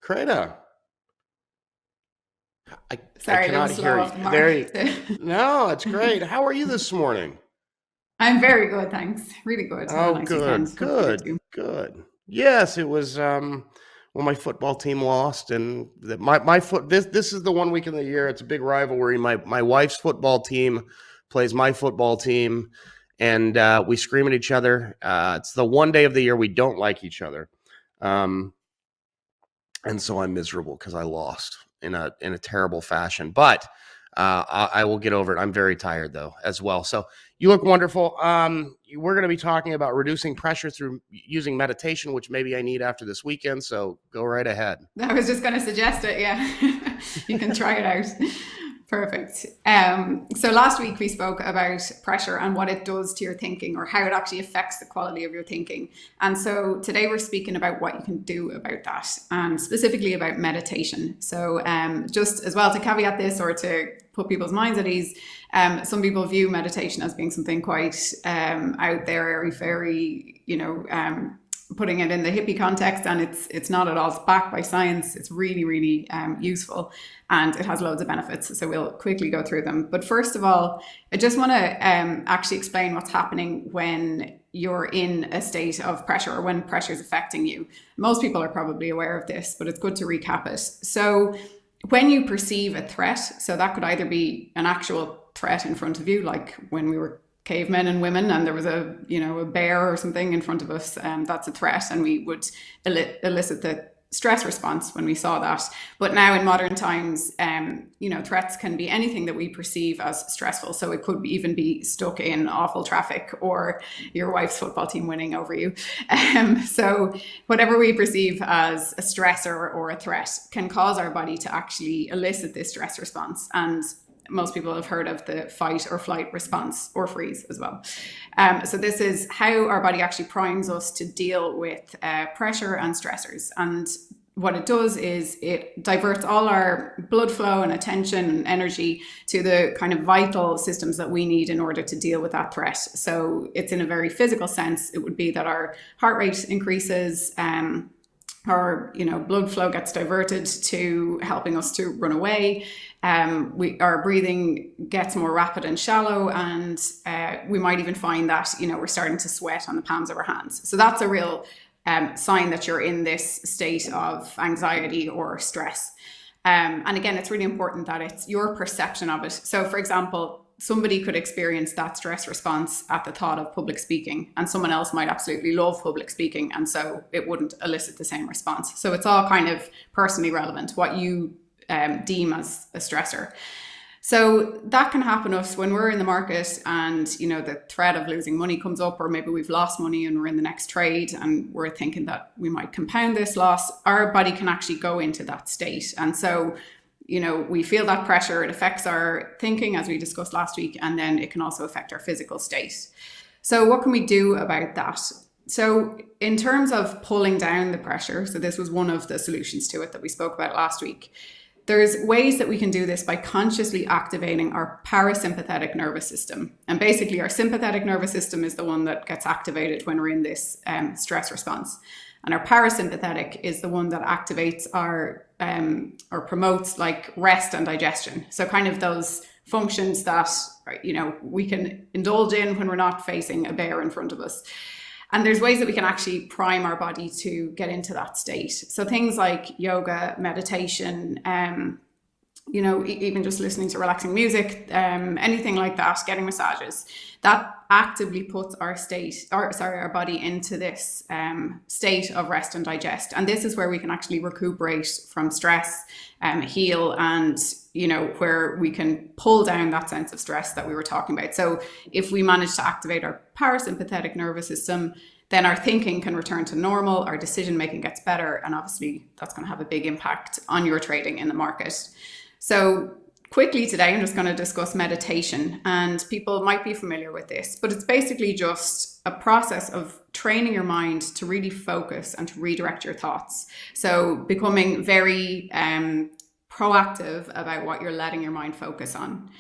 Créde. I Sorry, a little cannot slow hear you. off the mark. There you, no, it's great. How are you this morning? I'm very good, thanks. Really good. Had a Oh, nice weekend. good, Hopefully you good, too. good. Yes, it was well, my football team lost, and my foot this is the one week in the year, it's a big rivalry. My wife's football team plays my football team, and we scream at each other. It's the one day of the year we don't like each other. Um, and so I'm miserable because I lost in a terrible fashion. But I will get over it. I'm very tired though as well. So you look wonderful. We're going to be talking about reducing pressure through using meditation, which maybe I need after this weekend. So go right ahead. I was just going to suggest it. Yeah, you can try it out. Perfect. So last week we spoke about pressure and what it does to your thinking, or how it actually affects the quality of your thinking. And so today we're speaking about what you can do about that, and specifically about meditation. So just as well to caveat this, or to put people's minds at ease, some people view meditation as being something quite out there, airy fairy, putting it in the hippie context, and it's not at all. It's backed by science. It's really, really useful, and it has loads of benefits. So we'll quickly go through them. But first of all, I just want to actually explain what's happening when you're in a state of pressure, or when pressure is affecting you. Most people are probably aware of this, but it's good to recap it. So when you perceive a threat, so that could either be an actual threat in front of you, like when we were cavemen and women and there was a bear or something in front of us, that's a threat, and we would elicit the stress response when we saw that. But now in modern times, threats can be anything that we perceive as stressful. So it could even be stuck in awful traffic, or your wife's football team winning over you. So whatever we perceive as a stressor or a threat can cause our body to actually elicit this stress response. And most people have heard of the fight or flight response, or freeze as well. So this is how our body actually primes us to deal with pressure and stressors. And what it does is it diverts all our blood flow and attention and energy to the kind of vital systems that we need in order to deal with that threat. So it's in a very physical sense. It would be that our heart rate increases, our blood flow gets diverted to helping us to run away. Our breathing gets more rapid and shallow, and we might even find that we're starting to sweat on the palms of our hands. So that's a real sign that you're in this state of anxiety or stress. And again, it's really important that it's your perception of it. So, for example, somebody could experience that stress response at the thought of public speaking, and someone else might absolutely love public speaking, and so it wouldn't elicit the same response. So it's all kind of personally relevant, what you deem as a stressor. So that can happen to us when we're in the market, and the threat of losing money comes up, or maybe we've lost money and we're in the next trade and we're thinking that we might compound this loss. Our body can actually go into that state, and so we feel that pressure. It affects our thinking, as we discussed last week, and then it can also affect our physical state. So what can we do about that? So in terms of pulling down the pressure, so this was one of the solutions to it that we spoke about last week. There's ways that we can do this by consciously activating our parasympathetic nervous system. And basically our sympathetic nervous system is the one that gets activated when we're in this stress response. And our parasympathetic is the one that activates our or promotes like rest and digestion. So kind of those functions that we can indulge in when we're not facing a bear in front of us. And there's ways that we can actually prime our body to get into that state. So things like yoga, meditation, even just listening to relaxing music, anything like that, getting massages, that actively puts our body into this state of rest and digest. And this is where we can actually recuperate from stress, heal, and where we can pull down that sense of stress that we were talking about. So if we manage to activate our parasympathetic nervous system, then our thinking can return to normal, our decision making gets better, and obviously that's going to have a big impact on your trading in the market. So quickly today, I'm just going to discuss meditation, and people might be familiar with this, but it's basically just a process of training your mind to really focus and to redirect your thoughts. So becoming very proactive about what you're letting your mind focus on.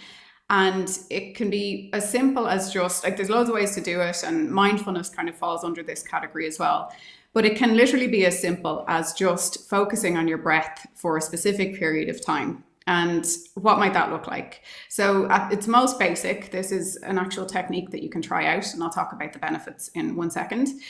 And it can be as simple as just like, there's loads of ways to do it, and mindfulness kind of falls under this category as well. But it can literally be as simple as just focusing on your breath for a specific period of time. And what might that look like? So at its most basic, this is an actual technique that you can try out, and I'll talk about the benefits in 1 second.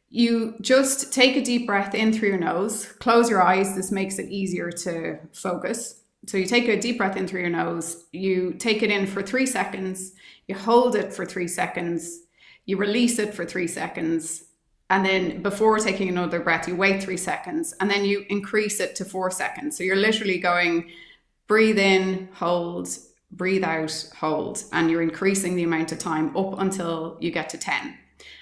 You just take a deep breath in through your nose, close your eyes. This makes it easier to focus. So you take a deep breath in through your nose, you take it in for 3 seconds, you hold it for 3 seconds, you release it for 3 seconds, and then before taking another breath, you wait 3 seconds, and then you increase it to 4 seconds. So you're literally going breathe in, hold, breathe out, hold, and you're increasing the amount of time up until you get to 10.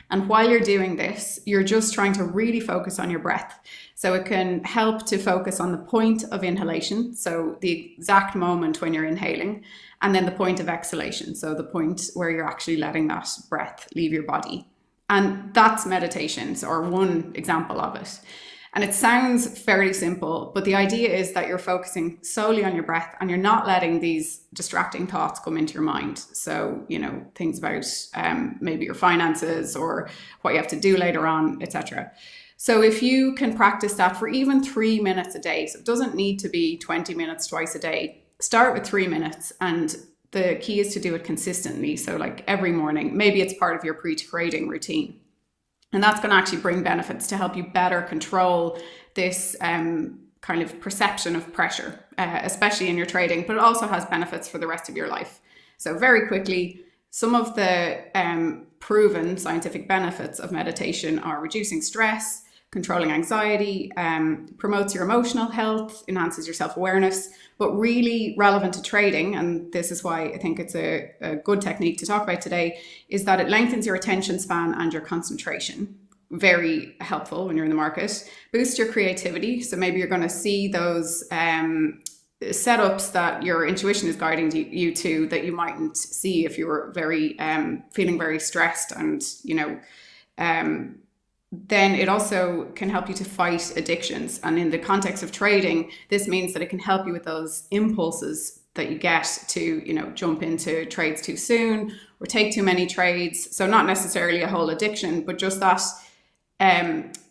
And while you're doing this, you're just trying to really focus on your breath. So it can help to focus on the point of inhalation, so the exact moment when you're inhaling, and then the point of exhalation, so the point where you're actually letting that breath leave your body. And that's meditations, or one example of it. And it sounds fairly simple, but the idea is that you're focusing solely on your breath and you're not letting these distracting thoughts come into your mind. So, things about maybe your finances or what you have to do later on, etc. So if you can practice that for even 3 minutes a day, so it doesn't need to be 20 minutes twice a day, start with 3 minutes. And the key is to do it consistently. So like every morning, maybe it's part of your pre-trading routine. And that's going to actually bring benefits to help you better control this kind of perception of pressure, especially in your trading, but it also has benefits for the rest of your life. So very quickly, some of the proven scientific benefits of meditation are reducing stress, controlling anxiety, promotes your emotional health, enhances your self-awareness, but really relevant to trading, and this is why I think it's a good technique to talk about today, is that it lengthens your attention span and your concentration. Very helpful when you're in the market. Boost your creativity, so maybe you're going to see those setups that your intuition is guiding you to that you mightn't see if you were very feeling very stressed, and then it also can help you to fight addictions. And in the context of trading, this means that it can help you with those impulses that you get to, jump into trades too soon or take too many trades. So not necessarily a whole addiction, but just that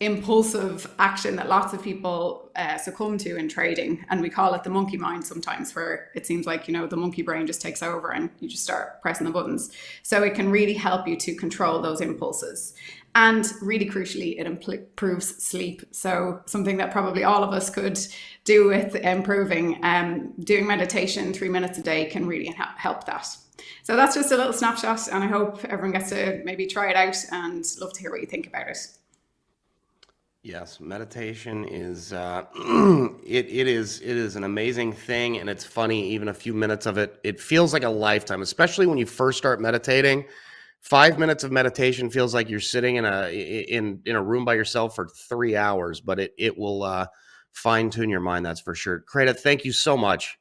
impulsive action that lots of people succumb to in trading. And we call it the monkey mind sometimes, where it seems like, the monkey brain just takes over and you just start pressing the buttons. So it can really help you to control those impulses. And really crucially, it improves sleep. So something that probably all of us could do with improving. Doing meditation 3 minutes a day can really help that. So that's just a little snapshot, and I hope everyone gets to maybe try it out, and love to hear what you think about it. Yes, meditation is it is an amazing thing, and it's funny. Even a few minutes of it, it feels like a lifetime, especially when you first start meditating. 5 minutes of meditation feels like you're sitting in a room by yourself for 3 hours, but it will fine tune your mind. That's for sure. Créde, thank you so much.